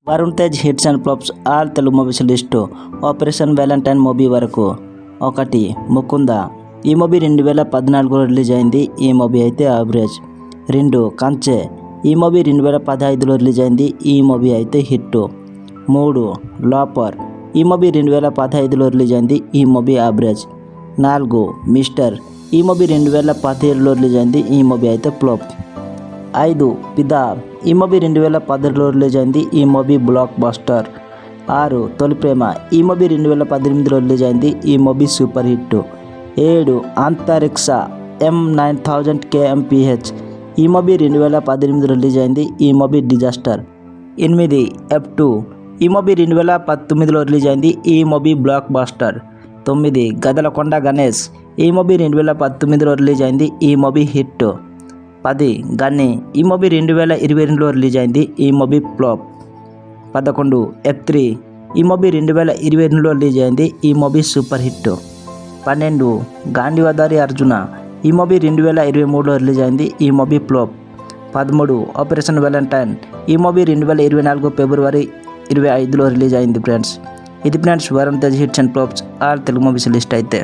Varun Tej hits and flops all Telugu movies list. Operation Valentine movie వరకు. 1. ముకుంద. ఈ movie 2014లో release అయింది. ఈ మూవీ అయితే యావరేజ్. 2. కంచె. ఈ మూవీ 2015లో రిలీజ్ అయింది. ఈ మూవీ అయితే హిట్. 3. లోపర్. ఈ మూవీ 2015లో రిలీజ్ అయింది. ఈ మూవీ యావరేజ్. 4. మిస్టర్. ఈ మూవీ 2017లో రిలీజ్ అయింది. ఈ మూవీ అయితే ఫ్లాప్. 5. పిదా. ఈ మూవీ 2016లో రిలీజ్ అయింది. ఈ మూవీ బ్లాక్ బస్టర్. 6. తొలి ప్రేమ. ఈ మూవీ 2018లో రిలీజ్ అయింది. ఈ మూవీ సూపర్ హిట్. 7. అంతరిక్ష M9000 kmph. ఈ మూవీ 2018లో రిలీజ్ అయింది. ఈ మూవీ డిజాస్టర్. 8. F2. ఈ మూవీ 2019లో రిలీజ్ అయింది. ఈ movie block buster. 9. Gaddalakonda Ganesh. ఈ మూవీ 2019లో రిలీజ్ అయింది. ఈ మూవీ హిట్. 10. గన్ని. ఈ మూవీ 2022లో రిలీజ్ అయింది. ఈ మూవీ ఫ్లాప్. 11. F3. ఈ మూవీ 2022లో రిలీజ్ అయింది. ఈ movie super hit. 12. Gandeevadhari Arjuna. ఈ మూవీ 2023లో రిలీజ్ అయింది. ఈ మూవీ ఫ్లాప్. 13. Operation Valentine. ఈ మూవీ 2024 ఫిబ్రవరి 25లో రిలీజ్ అయింది ఫ్రెండ్స్. ఇది friends Varun Tej hits and flops all Telugu movies list అయితే.